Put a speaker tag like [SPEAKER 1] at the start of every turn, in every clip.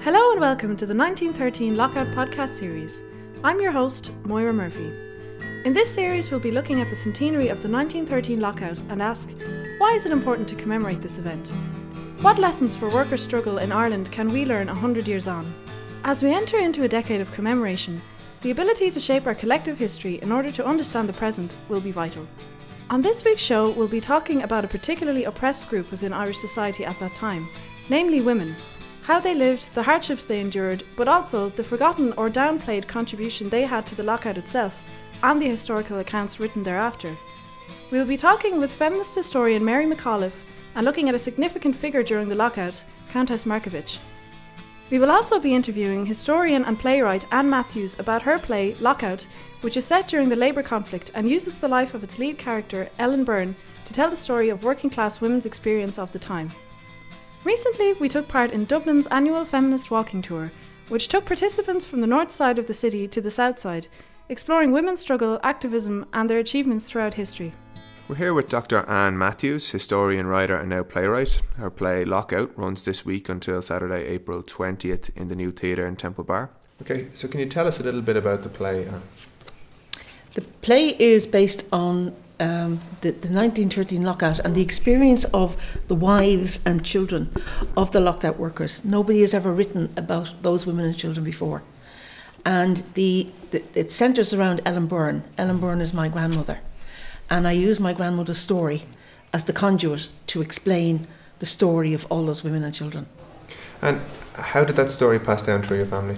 [SPEAKER 1] Hello and welcome to the 1913 Lockout podcast series. I'm your host, Moira Murphy. In this series we'll be looking at the centenary of the 1913 Lockout and ask, why is it important to commemorate this event? What lessons for worker struggle in Ireland can we learn 100 years on? As we enter into a decade of commemoration, the ability to shape our collective history in order to understand the present will be vital. On this week's show we'll be talking about a particularly oppressed group within Irish society at that time, namely women. How they lived, the hardships they endured, but also the forgotten or downplayed contribution they had to the lockout itself and the historical accounts written thereafter. We'll be talking with feminist historian Mary McAuliffe and looking at a significant figure during the lockout, Constance Markievicz. We will also be interviewing historian and playwright Anne Matthews about her play Lockout, which is set during the Labour conflict and uses the life of its lead character, Ellen Byrne, to tell the story of working class women's experience of the time. Recently, we took part in Dublin's annual Feminist Walking Tour, which took participants from the north side of the city to the south side, exploring women's struggle, activism and their achievements throughout history.
[SPEAKER 2] We're here with Dr. Anne Matthews, historian, writer and now playwright. Her play Lockout runs this week until Saturday, April 20th in the new theatre in Temple Bar. Okay, so can you tell us a little bit about the play, Anne?
[SPEAKER 3] The play is based on the 1913 lockout and the experience of the wives and children of the locked out workers. Nobody has ever written about those women and children before. And it centres around Ellen Byrne. Ellen Byrne is my grandmother. And I use my grandmother's story as the conduit to explain the story of all those women and children.
[SPEAKER 2] And how did that story pass down through your family?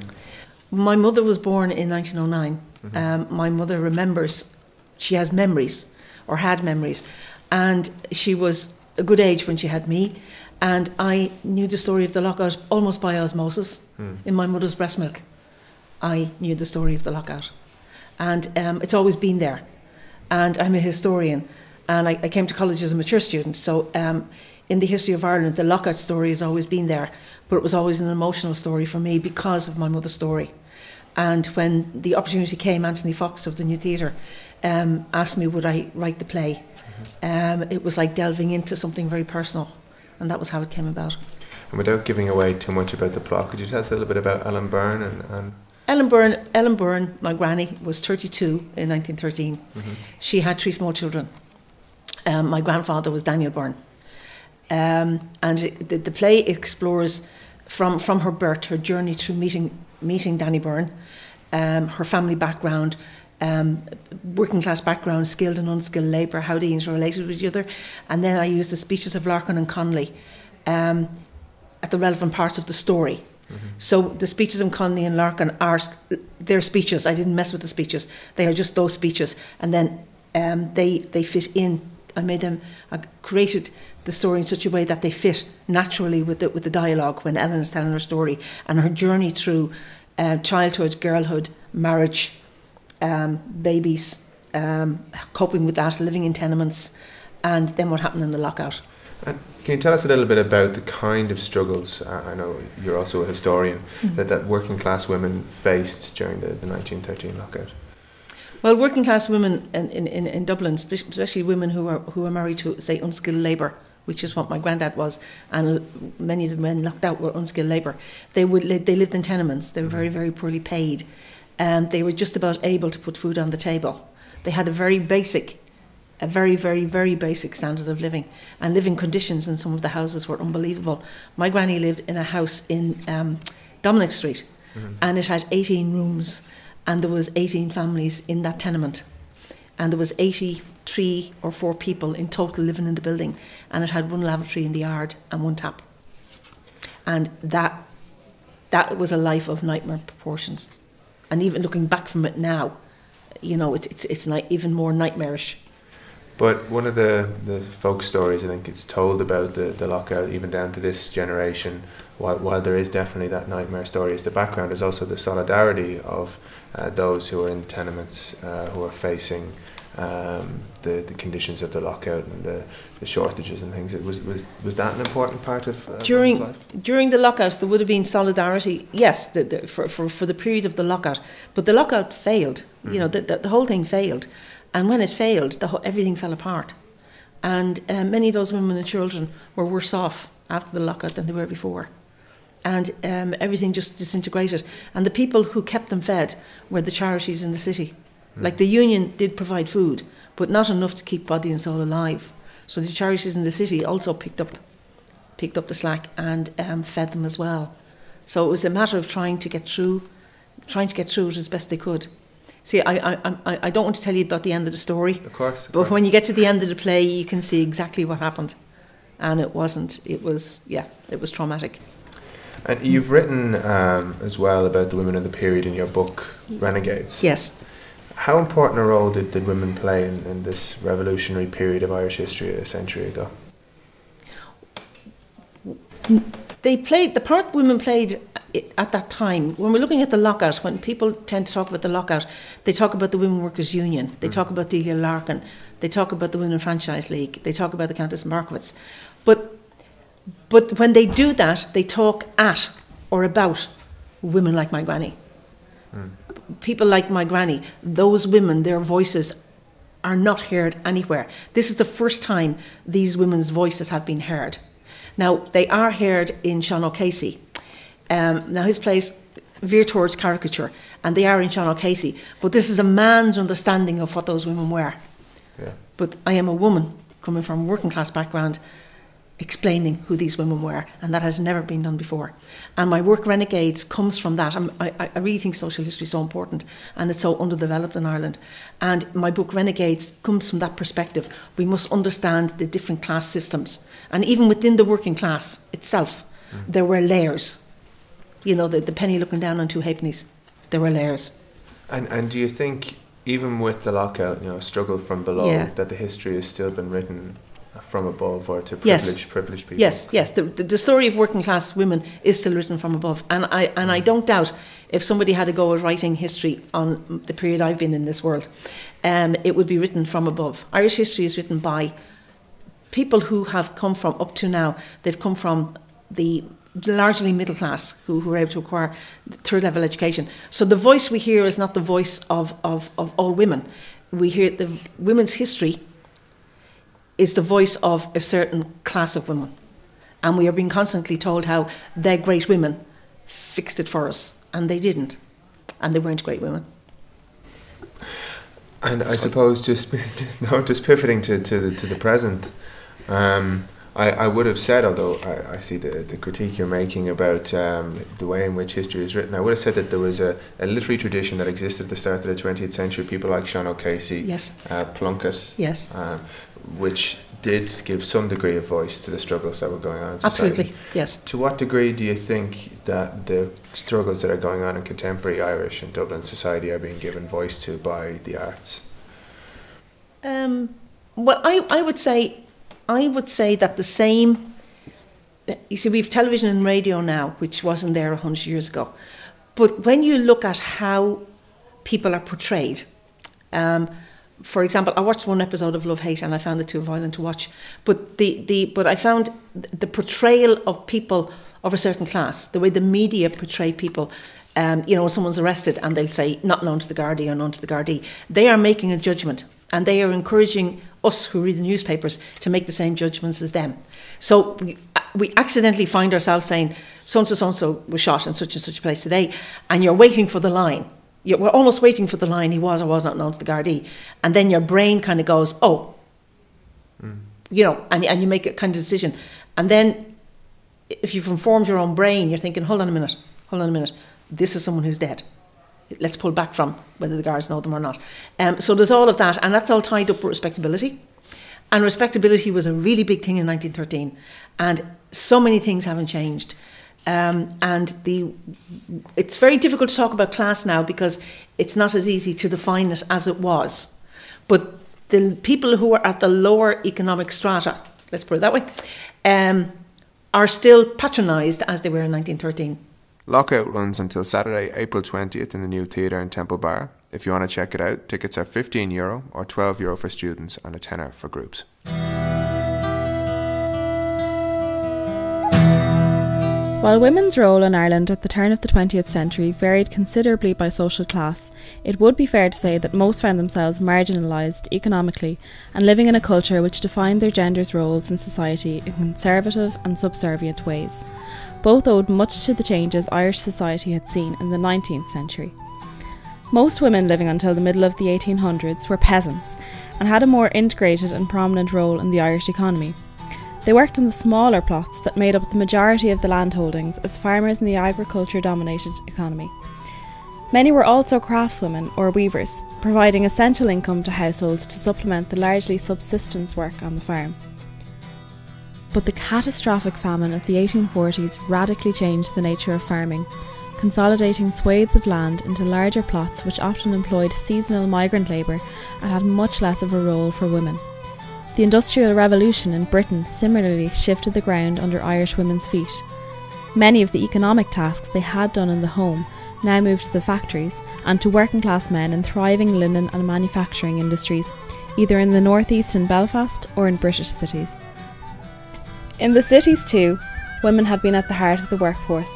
[SPEAKER 3] My mother was born in 1909. My mother remembers, she has memories, or had memories, and she was a good age when she had me, and I knew the story of the lockout almost by osmosis. In my mother's breast milk I knew the story of the lockout, and it's always been there. And I'm a historian, and I came to college as a mature student, so in the history of Ireland the lockout story has always been there, but it was always an emotional story for me because of my mother's story. And when the opportunity came, Anthony Fox of the New Theatre asked me would I write the play. It was like delving into something very personal, and that was how it came about.
[SPEAKER 2] And without giving away too much about the plot, could you tell us a little bit about Ellen Byrne? And
[SPEAKER 3] Ellen Byrne, my granny, was 32 in 1913. She had 3 small children. My grandfather was Daniel Byrne. And the play explores from her birth, her journey through meeting Danny Byrne, her family background, working class background, skilled and unskilled labour, how they interrelated with each other. And then I used the speeches of Larkin and Connolly at the relevant parts of the story. So the speeches of Connolly and Larkin are their speeches. I didn't mess with the speeches. They are just those speeches. And then they fit in. I created the story in such a way that they fit naturally with the dialogue when Ellen is telling her story and her journey through childhood, girlhood, marriage, babies, coping with that, living in tenements, and then what happened in the lockout.
[SPEAKER 2] And can you tell us a little bit about the kind of struggles, I know you're also a historian, that working class women faced during the 1913 lockout?
[SPEAKER 3] Well, working class women in Dublin, especially women who are married to, say, unskilled labour, which is what my granddad was, and many of the men locked out were unskilled labour. They lived in tenements. They were very, very poorly paid, and they were just about able to put food on the table. They had a very, very, very basic standard of living, and living conditions in some of the houses were unbelievable. My granny lived in a house in Dominic Street, and it had 18 rooms, and there was 18 families in that tenement, and there was 83 or 4 people in total living in the building, and it had 1 lavatory in the yard and 1 tap. And that was a life of nightmare proportions. And even looking back from it now, you know, it's like even more nightmarish.
[SPEAKER 2] But one of the folk stories, I think it's told about the lockout, even down to this generation, while there is definitely that nightmare story, is the background is also the solidarity of those who are in tenements, who are facing the conditions of the lockout and the shortages and things. Was that an important part of life?
[SPEAKER 3] During the lockout, there would have been solidarity, yes, for the period of the lockout. But the lockout failed. You know, the whole thing failed. And when it failed, everything fell apart. And many of those women and children were worse off after the lockout than they were before. and everything just disintegrated. And the people who kept them fed were the charities in the city. Like the union did provide food, but not enough to keep body and soul alive. So the charities in the city also picked up the slack and fed them as well. So it was a matter of trying to get through it as best they could. See, I don't want to tell you about the end of the story.
[SPEAKER 2] Of course.
[SPEAKER 3] But when you get to the end of the play, you can see exactly what happened. And it was traumatic.
[SPEAKER 2] And you've written as well about the women of the period in your book, Renegades.
[SPEAKER 3] Yes.
[SPEAKER 2] How important a role did women play in this revolutionary period of Irish history a century ago?
[SPEAKER 3] They played, the part women played at that time, when we're looking at the lockout, when people tend to talk about the lockout, they talk about the Women Workers' Union, they talk about Delia Larkin, they talk about the Women Franchise League, they talk about the Constance Markievicz. But when they do that, they talk at or about women like my granny. People like my granny, those women, their voices are not heard anywhere. This is the first time these women's voices have been heard. Now, they are heard in Sean O'Casey. Now, his plays veer towards caricature, and they are in Sean O'Casey. But this is a man's understanding of what those women were. Yeah. But I am a woman coming from a working class background, explaining who these women were, and that has never been done before. And my work, Renegades, comes from that. I really think social history is so important, and it's so underdeveloped in Ireland. And my book, Renegades, comes from that perspective. We must understand the different class systems. And even within the working class itself, there were layers. You know, the penny looking down on two halfpennies. There were layers. And
[SPEAKER 2] do you think, even with the lockout, struggle from below, that the history has still been written from above, or to privileged people?
[SPEAKER 3] Yes. The story of working class women is still written from above, and I don't doubt if somebody had a go at writing history on the period I've been in this world, it would be written from above. Irish history is written by people who have come from, up to now, they've come from the largely middle class who were able to acquire third level education. So the voice we hear is not the voice of all women. We hear the women's history is the voice of a certain class of women. And we are being constantly told how their great women fixed it for us. And they didn't. And they weren't great women.
[SPEAKER 2] And I suppose just pivoting to the present, I would have said, although I see the critique you're making about the way in which history is written, I would have said that there was a literary tradition that existed at the start of the 20th century, people like Sean O'Casey, Plunkett, which did give some degree of voice to the struggles that were going on in society.
[SPEAKER 3] Absolutely, yes.
[SPEAKER 2] To what degree do you think that the struggles that are going on in contemporary Irish and Dublin society are being given voice to by the arts?
[SPEAKER 3] Well, I would say that the same. You see, we have television and radio now, which wasn't there 100 years ago. But when you look at how people are portrayed, for example, I watched one episode of Love Hate and I found it too violent to watch. But but I found the portrayal of people of a certain class, the way the media portray people. When someone's arrested and they'll say not known to the Gardaí or known to the Gardaí, they are making a judgment, and they are encouraging us who read the newspapers to make the same judgments as them. So we accidentally find ourselves saying so-and-so was shot in such and such a place today, and you're waiting for the line. We're almost waiting for the line, he was or was not known to the Gardaí. And then your brain kind of goes, and you make a kind of decision. And then if you've informed your own brain, you're thinking, hold on a minute, this is someone who's dead. Let's pull back from whether the guards know them or not. So there's all of that, and that's all tied up with respectability. And respectability was a really big thing in 1913, and so many things haven't changed. It's very difficult to talk about class now because it's not as easy to define it as it was. But the people who are at the lower economic strata, let's put it that way, are still patronised as they were in 1913.
[SPEAKER 2] Lockout runs until Saturday, April 20th in the new theatre in Temple Bar. If you want to check it out, tickets are €15 or €12 for students and a tenner for groups.
[SPEAKER 4] While women's role in Ireland at the turn of the 20th century varied considerably by social class, it would be fair to say that most found themselves marginalised economically and living in a culture which defined their genders' roles in society in conservative and subservient ways. both owed much to the changes Irish society had seen in the 19th century. Most women living until the middle of the 1800s were peasants and had a more integrated and prominent role in the Irish economy. They worked on the smaller plots that made up the majority of the landholdings as farmers in the agriculture-dominated economy. Many were also craftswomen or weavers, providing essential income to households to supplement the largely subsistence work on the farm. But the catastrophic famine of the 1840s radically changed the nature of farming, consolidating swathes of land into larger plots which often employed seasonal migrant labour and had much less of a role for women. The Industrial Revolution in Britain similarly shifted the ground under Irish women's feet. Many of the economic tasks they had done in the home now moved to the factories and to working class men in thriving linen and manufacturing industries, either in the northeast in Belfast or in British cities. In the cities too, women had been at the heart of the workforce.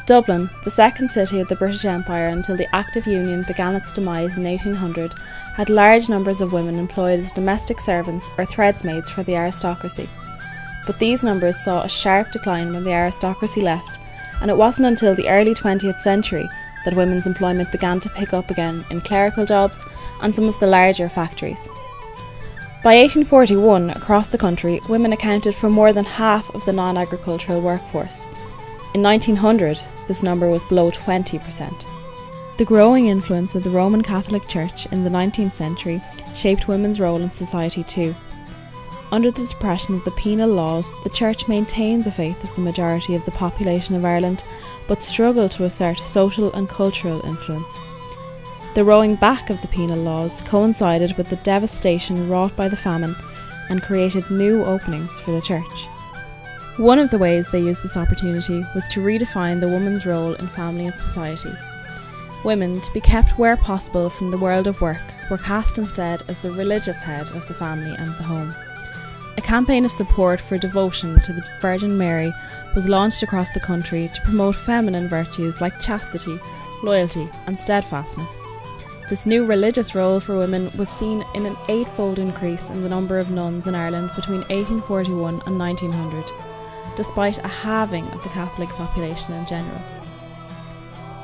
[SPEAKER 4] Dublin, the second city of the British Empire until the Active Union began its demise in 1800, had large numbers of women employed as domestic servants or threadsmaids for the aristocracy. But these numbers saw a sharp decline when the aristocracy left, and it wasn't until the early 20th century that women's employment began to pick up again in clerical jobs and some of the larger factories. By 1841, across the country, women accounted for more than half of the non-agricultural workforce. In 1900, this number was below 20%. The growing influence of the Roman Catholic Church in the 19th century shaped women's role in society too. Under the suppression of the penal laws, the Church maintained the faith of the majority of the population of Ireland, but struggled to assert social and cultural influence. The rolling back of the penal laws coincided with the devastation wrought by the famine and created new openings for the Church. One of the ways they used this opportunity was to redefine the woman's role in family and society. Women, to be kept where possible from the world of work, were cast instead as the religious head of the family and the home. A campaign of support for devotion to the Virgin Mary was launched across the country to promote feminine virtues like chastity, loyalty and steadfastness. This new religious role for women was seen in an eightfold increase in the number of nuns in Ireland between 1841 and 1900, despite a halving of the Catholic population in general.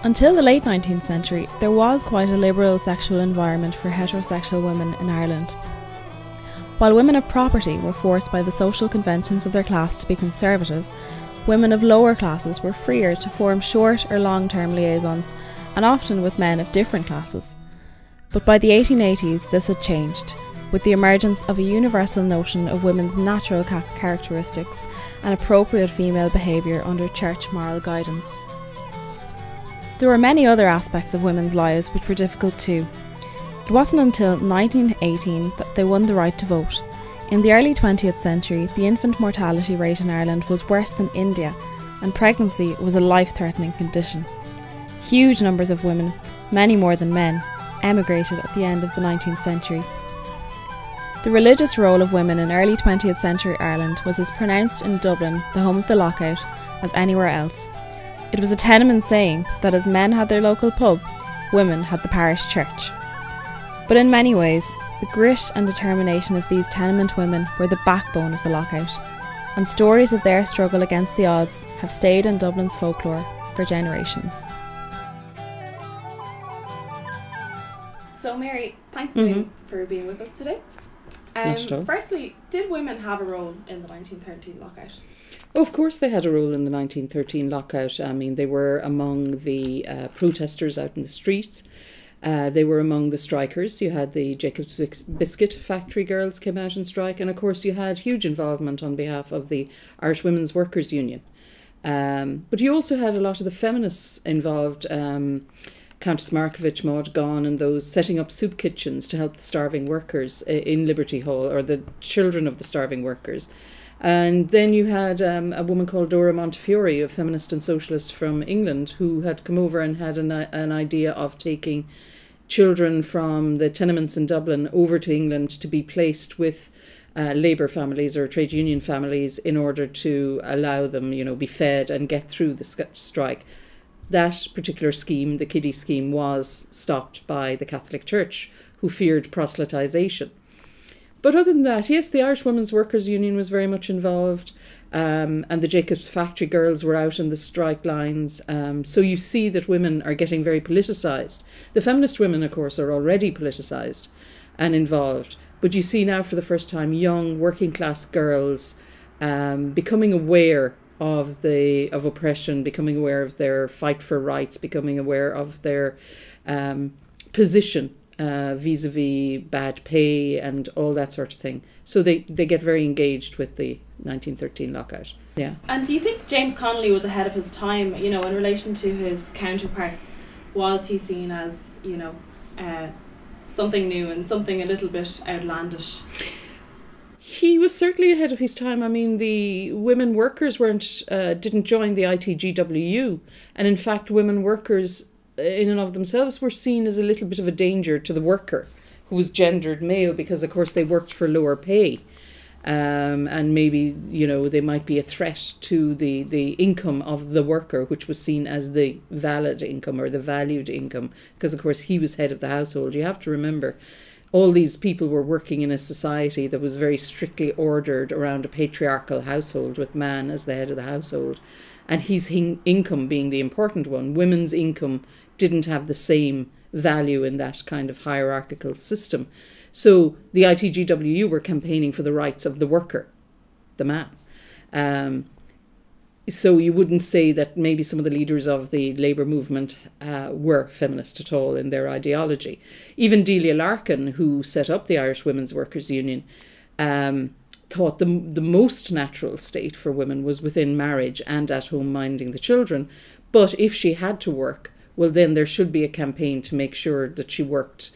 [SPEAKER 4] Until the late 19th century, there was quite a liberal sexual environment for heterosexual women in Ireland. While women of property were forced by the social conventions of their class to be conservative, women of lower classes were freer to form short or long-term liaisons, and often with men of different classes. But by the 1880s this had changed, with the emergence of a universal notion of women's natural characteristics and appropriate female behaviour under church moral guidance. There were many other aspects of women's lives which were difficult too. It wasn't until 1918 that they won the right to vote. In the early 20th century, the infant mortality rate in Ireland was worse than India, and pregnancy was a life-threatening condition. Huge numbers of women, many more than men, emigrated at the end of the 19th century. The religious role of women in early 20th century Ireland was as pronounced in Dublin, the home of the Lockout, as anywhere else. It was a tenement saying that as men had their local pub, women had the parish church. But in many ways, the grit and determination of these tenement women were the backbone of the Lockout, and stories of their struggle against the odds have stayed in Dublin's folklore for generations. So Mary, thanks for being with us today. Firstly, did women have a role in the 1913 lockout?
[SPEAKER 5] Of course they had a role in the 1913 lockout. I mean, they were among the protesters out in the streets. They were among the strikers. You had the Jacob's Biscuit factory girls came out and strike. And of course you had huge involvement on behalf of the Irish Women's Workers' Union. But you also had a lot of the feminists involved. Constance Markievicz, Maud Gone, and those setting up soup kitchens to help the starving workers in Liberty Hall, or the children of the starving workers. And then you had a woman called Dora Montefiore, a feminist and socialist from England, who had come over and had an idea of taking children from the tenements in Dublin over to England to be placed with labour families or trade union families in order to allow them, be fed and get through the strike. That particular scheme, the kiddie scheme, was stopped by the Catholic Church, who feared proselytisation. But other than that, yes, the Irish Women's Workers' Union was very much involved. And the Jacobs Factory girls were out in the strike lines. So you see that women are getting very politicised. The feminist women, of course, are already politicised and involved. But you see now for the first time young working class girls becoming aware of oppression, becoming aware of their fight for rights, becoming aware of their position vis-a-vis bad pay and all that sort of thing. So they get very engaged with the 1913 lockout. Yeah.
[SPEAKER 4] And do you think James Connolly was ahead of his time, you know, in relation to his counterparts? Was he seen as, you know, something new and something a little bit outlandish?
[SPEAKER 5] He was certainly ahead of his time. I mean, the women workers didn't join the ITGWU, and in fact, women workers in and of themselves were seen as a little bit of a danger to the worker, who was gendered male, because of course they worked for lower pay, and maybe, you know, they might be a threat to the income of the worker, which was seen as the valid income or the valued income, because of course he was head of the household. You have to remember, all these people were working in a society that was very strictly ordered around a patriarchal household with man as the head of the household, and his income being the important one. Women's income didn't have the same value in that kind of hierarchical system. So the ITGWU were campaigning for the rights of the worker, the man. So you wouldn't say that maybe some of the leaders of the labour movement were feminist at all in their ideology. Even Delia Larkin, who set up the Irish Women's Workers' Union, thought the most natural state for women was within marriage and at home minding the children. But if she had to work, well, then there should be a campaign to make sure that she worked,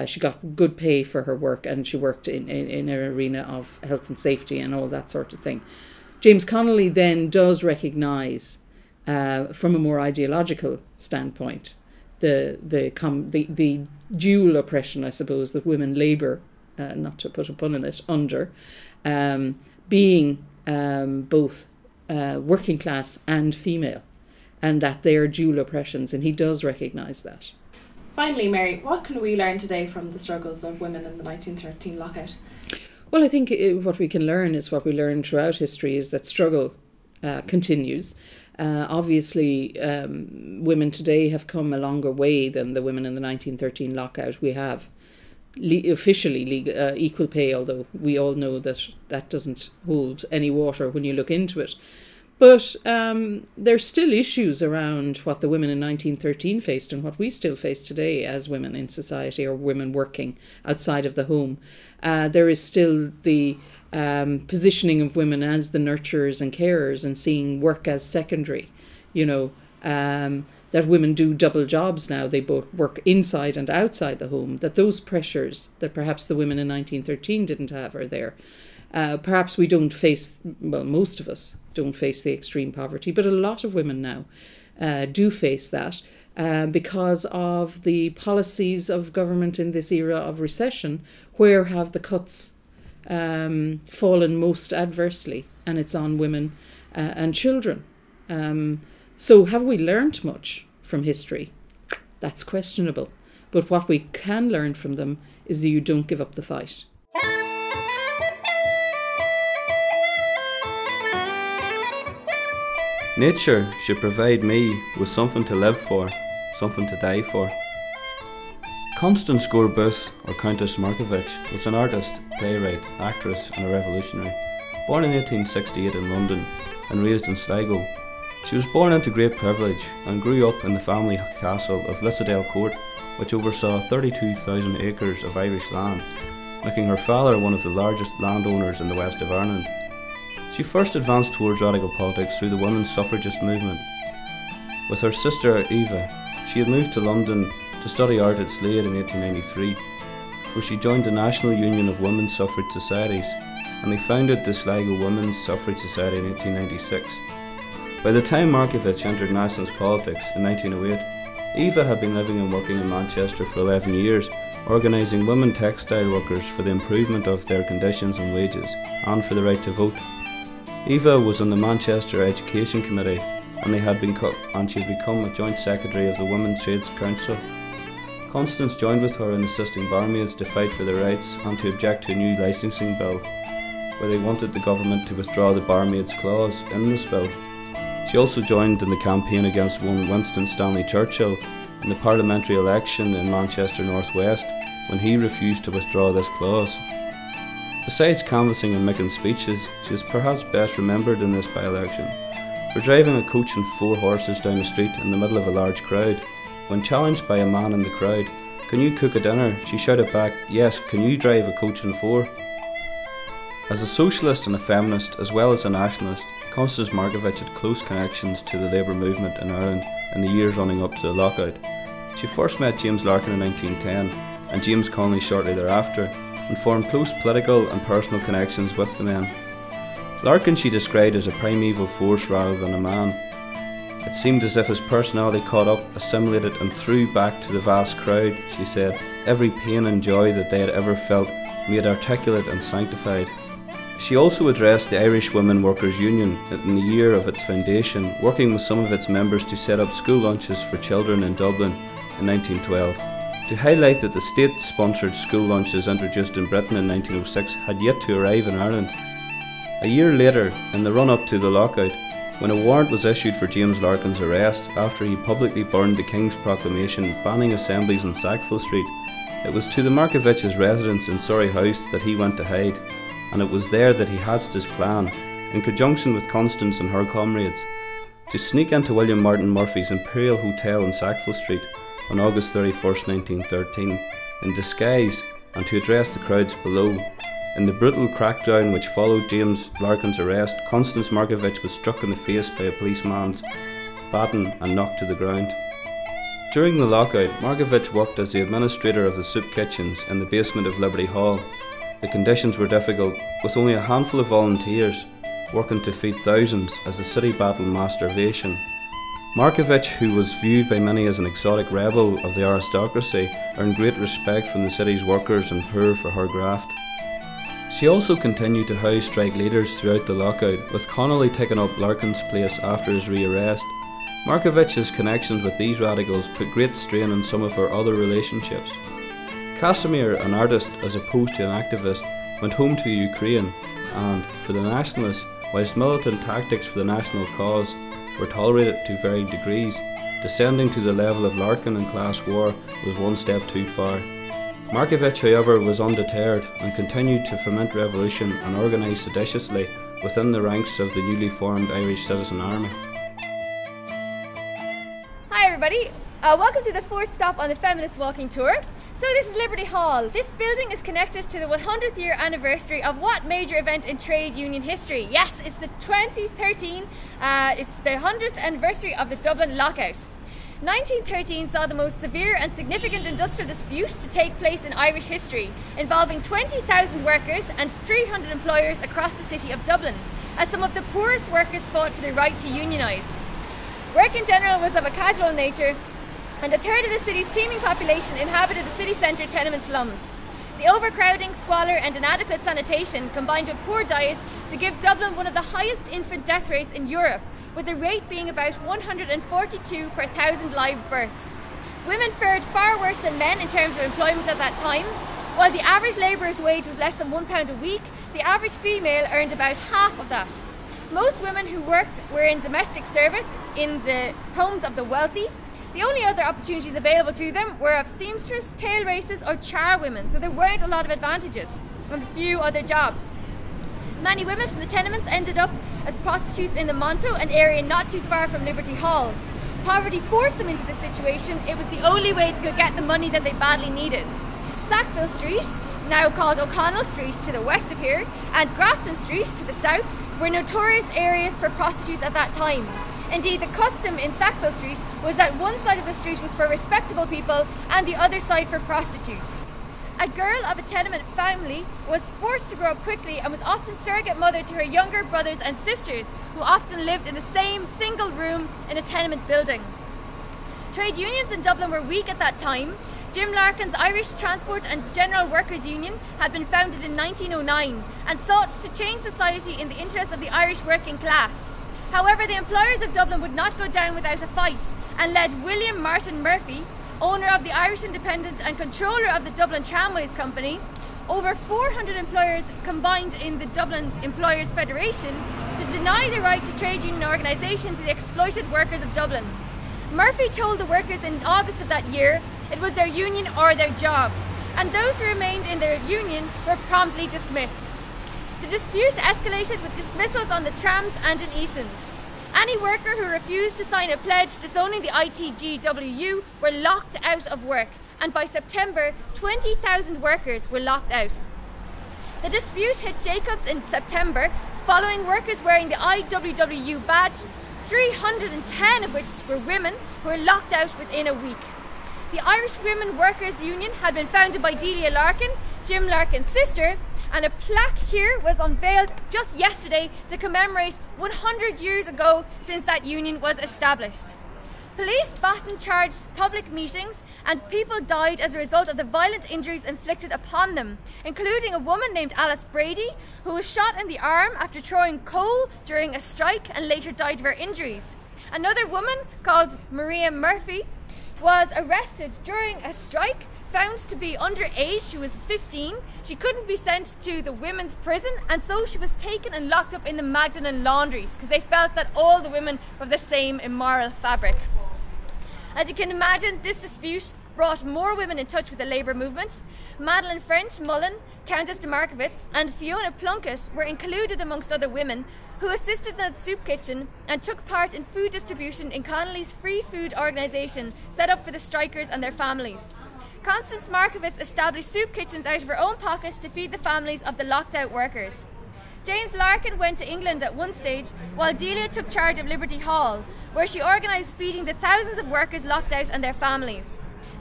[SPEAKER 5] she got good pay for her work, and she worked in an arena of health and safety and all that sort of thing. James Connolly then does recognise, from a more ideological standpoint, the dual oppression, I suppose, that women labour, not to put a pun in it, under, being both working class and female, and that they are dual oppressions, and he does recognise that.
[SPEAKER 4] Finally, Mary, what can we learn today from the struggles of women in the 1913 lockout?
[SPEAKER 5] Well, I think what we can learn is what we learn throughout history, is that struggle continues. Obviously, women today have come a longer way than the women in the 1913 lockout. We have officially equal pay, although we all know that that doesn't hold any water when you look into it. But there's still issues around what the women in 1913 faced and what we still face today as women in society, or women working outside of the home. There is still the positioning of women as the nurturers and carers, and seeing work as secondary, you know, that women do double jobs now. They both work inside and outside the home, that those pressures that perhaps the women in 1913 didn't have are there. Perhaps we don't face, well, most of us don't face the extreme poverty, but a lot of women now do face that because of the policies of government in this era of recession. Where have the cuts fallen most adversely? And it's on women and children. So have we learnt much from history? That's questionable. But what we can learn from them is that you don't give up the fight.
[SPEAKER 6] Nature should provide me with something to live for, something to die for. Constance or Countess Markievicz was an artist, playwright, actress and a revolutionary. Born in 1868 in London and raised in Sligo, she was born into great privilege and grew up in the family castle of Lissadale Court, which oversaw 32,000 acres of Irish land, making her father one of the largest landowners in the west of Ireland. She first advanced towards radical politics through the women's suffragist movement. With her sister Eva, she had moved to London to study art at Slade in 1893, where she joined the National Union of Women's Suffrage Societies, and they founded the Sligo Women's Suffrage Society in 1896. By the time Markievicz entered nationalist politics in 1908, Eva had been living and working in Manchester for 11 years, organising women textile workers for the improvement of their conditions and wages, and for the right to vote. Eva was on the Manchester Education Committee, and she had become a joint secretary of the Women's Trades Council. Constance joined with her in assisting barmaids to fight for their rights and to object to a new licensing bill, where they wanted the government to withdraw the barmaid's clause in the bill. She also joined in the campaign against one Winston Stanley Churchill in the parliamentary election in Manchester North West when he refused to withdraw this clause. Besides canvassing and making speeches, she is perhaps best remembered in this by-election for driving a coach and 4 horses down the street in the middle of a large crowd. When challenged by a man in the crowd, "Can you cook a dinner?" she shouted back, "Yes, can you drive a coach and 4? As a socialist and a feminist, as well as a nationalist, Constance Markievicz had close connections to the labour movement in Ireland in the years running up to the lockout. She first met James Larkin in 1910 and James Connolly shortly thereafter, and formed close political and personal connections with the men. Larkin she described as a primeval force rather than a man. It seemed as if his personality caught up, assimilated and threw back to the vast crowd, she said, every pain and joy that they had ever felt, made articulate and sanctified. She also addressed the Irish Women Workers' Union in the year of its foundation, working with some of its members to set up school lunches for children in Dublin in 1912, to highlight that the state-sponsored school lunches introduced in Britain in 1906 had yet to arrive in Ireland. A year later, in the run-up to the lockout, when a warrant was issued for James Larkin's arrest after he publicly burned the King's proclamation banning assemblies on Sackville Street, it was to the Markievicz's residence in Surrey House that he went to hide, and it was there that he hatched his plan, in conjunction with Constance and her comrades, to sneak into William Martin Murphy's Imperial Hotel in Sackville Street on August 31st, 1913, in disguise, and to address the crowds below. In the brutal crackdown which followed James Larkin's arrest, Constance Markievicz was struck in the face by a policeman's baton and knocked to the ground. During the lockout, Markievicz worked as the administrator of the soup kitchens in the basement of Liberty Hall. The conditions were difficult, with only a handful of volunteers working to feed thousands as the city battled mass starvation. Markievicz, who was viewed by many as an exotic rebel of the aristocracy, earned great respect from the city's workers and poor for her graft. She also continued to house strike leaders throughout the lockout, with Connolly taking up Larkin's place after his rearrest. Markievicz's connections with these radicals put great strain on some of her other relationships. Casimir, an artist as opposed to an activist, went home to Ukraine and, for the nationalists, whilst militant tactics for the national cause were tolerated to varying degrees, descending to the level of Larkin and class war was one step too far. Markievicz, however, was undeterred and continued to foment revolution and organise seditiously within the ranks of the newly formed Irish Citizen Army.
[SPEAKER 7] Hi everybody, welcome to the 4th stop on the Feminist Walking Tour. So this is Liberty Hall. This building is connected to the 100th year anniversary of what major event in trade union history? Yes, it's the 2013, it's the 100th anniversary of the Dublin Lockout. 1913 saw the most severe and significant industrial dispute to take place in Irish history, involving 20,000 workers and 300 employers across the city of Dublin, as some of the poorest workers fought for the right to unionise. Work in general was of a casual nature, and a third of the city's teeming population inhabited the city centre tenement slums. The overcrowding, squalor and inadequate sanitation combined with poor diet to give Dublin one of the highest infant death rates in Europe, with the rate being about 142 per 1,000 live births. Women fared far worse than men in terms of employment at that time. While the average labourer's wage was less than £1 a week, the average female earned about half of that. Most women who worked were in domestic service in the homes of the wealthy. The only other opportunities available to them were of seamstress, tail races or charwomen, so there weren't a lot of advantages and a few other jobs. Many women from the tenements ended up as prostitutes in the Monto, an area not too far from Liberty Hall. Poverty forced them into this situation. It was the only way they could get the money that they badly needed. Sackville Street, now called O'Connell Street to the west of here, and Grafton Street to the south, were notorious areas for prostitutes at that time. Indeed, the custom in Sackville Street was that one side of the street was for respectable people and the other side for prostitutes. A girl of a tenement family was forced to grow up quickly and was often surrogate mother to her younger brothers and sisters, who often lived in the same single room in a tenement building. Trade unions in Dublin were weak at that time. Jim Larkin's Irish Transport and General Workers' Union had been founded in 1909 and sought to change society in the interests of the Irish working class. However, the employers of Dublin would not go down without a fight and led William Martin Murphy, owner of the Irish Independent and controller of the Dublin Tramways Company, over 400 employers combined in the Dublin Employers Federation to deny the right to trade union organisation to the exploited workers of Dublin. Murphy told the workers in August of that year it was their union or their job, and those who remained in their union were promptly dismissed. The dispute escalated with dismissals on the trams and in Easons. Any worker who refused to sign a pledge disowning the ITGWU were locked out of work, and by September, 20,000 workers were locked out. The dispute hit Jacobs in September, following workers wearing the IWWU badge, 310 of which were women, who were locked out within a week. The Irish Women Workers Union had been founded by Delia Larkin, Jim Larkin's sister, and a plaque here was unveiled just yesterday to commemorate 100 years ago since that union was established. Police baton-charged public meetings and people died as a result of the violent injuries inflicted upon them, including a woman named Alice Brady, who was shot in the arm after throwing coal during a strike and later died of her injuries. Another woman, called Maria Murphy, was arrested during a strike, found to be underage. She was 15. She couldn't be sent to the women's prison, and so she was taken and locked up in the Magdalen laundries because they felt that all the women were of the same immoral fabric. As you can imagine, this dispute brought more women in touch with the labour movement. Madeleine French Mullen, Countess de Markievicz and Fiona Plunkett were included amongst other women who assisted in the soup kitchen and took part in food distribution in Connolly's free food organisation set up for the strikers and their families. Constance Markievicz established soup kitchens out of her own pocket to feed the families of the locked out workers. James Larkin went to England at one stage, while Delia took charge of Liberty Hall, where she organised feeding the thousands of workers locked out and their families.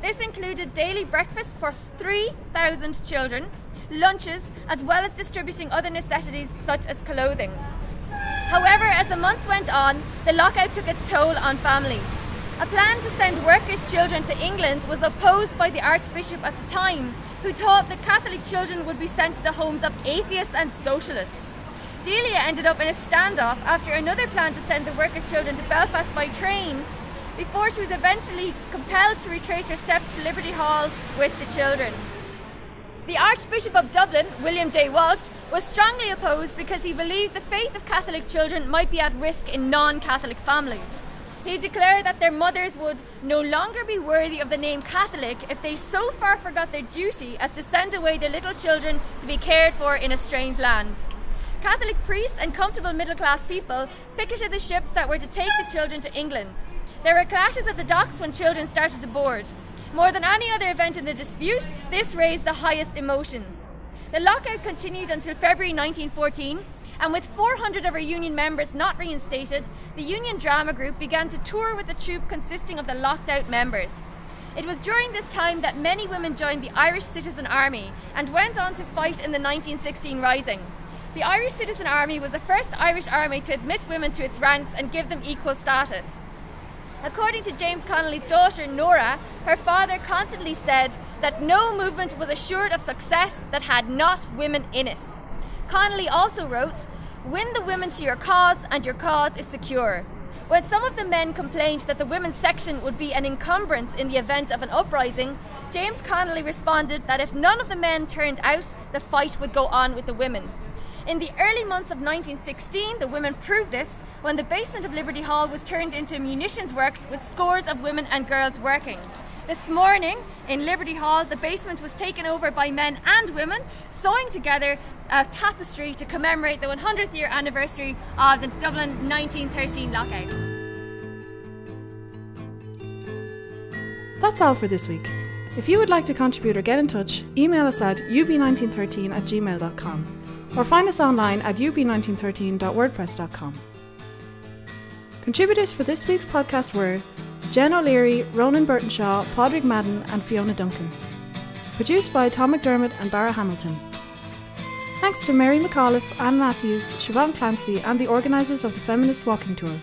[SPEAKER 7] This included daily breakfast for 3,000 children, lunches, as well as distributing other necessities such as clothing. However, as the months went on, the lockout took its toll on families. A plan to send workers' children to England was opposed by the Archbishop at the time, who thought that Catholic children would be sent to the homes of atheists and socialists. Delia ended up in a standoff after another plan to send the workers' children to Belfast by train, before she was eventually compelled to retrace her steps to Liberty Hall with the children. The Archbishop of Dublin, William J. Walsh, was strongly opposed because he believed the faith of Catholic children might be at risk in non-Catholic families. He declared that their mothers would no longer be worthy of the name Catholic if they so far forgot their duty as to send away their little children to be cared for in a strange land. Catholic priests and comfortable middle-class people picketed the ships that were to take the children to England. There were clashes at the docks when children started to board. More than any other event in the dispute, this raised the highest emotions. The lockout continued until February 1914, and with 400 of her union members not reinstated, the Union Drama Group began to tour with a troupe consisting of the locked out members. It was during this time that many women joined the Irish Citizen Army and went on to fight in the 1916 Rising. The Irish Citizen Army was the first Irish army to admit women to its ranks and give them equal status. According to James Connolly's daughter, Nora, her father constantly said that no movement was assured of success that had not women in it. Connolly also wrote, "Win the women to your cause and your cause is secure." When some of the men complained that the women's section would be an encumbrance in the event of an uprising, James Connolly responded that if none of the men turned out, the fight would go on with the women. In the early months of 1916, the women proved this when the basement of Liberty Hall was turned into a munitions works with scores of women and girls working. This morning, in Liberty Hall, the basement was taken over by men and women, sewing together a tapestry to commemorate the 100th year anniversary of the Dublin 1913 lockout.
[SPEAKER 1] That's all for this week. If you would like to contribute or get in touch, email us at ub1913@gmail.com or find us online at ub1913.wordpress.com. Contributors for this week's podcast were Jen O'Leary, Ronan Burtonshaw, Padraig Madden and Fiona Dunkin. Produced by Tom McDermott and Barra Hamilton. Thanks to Mary McAuliffe, Anne Matthews, Siobhan Clancy and the organisers of the Feminist Walking Tour.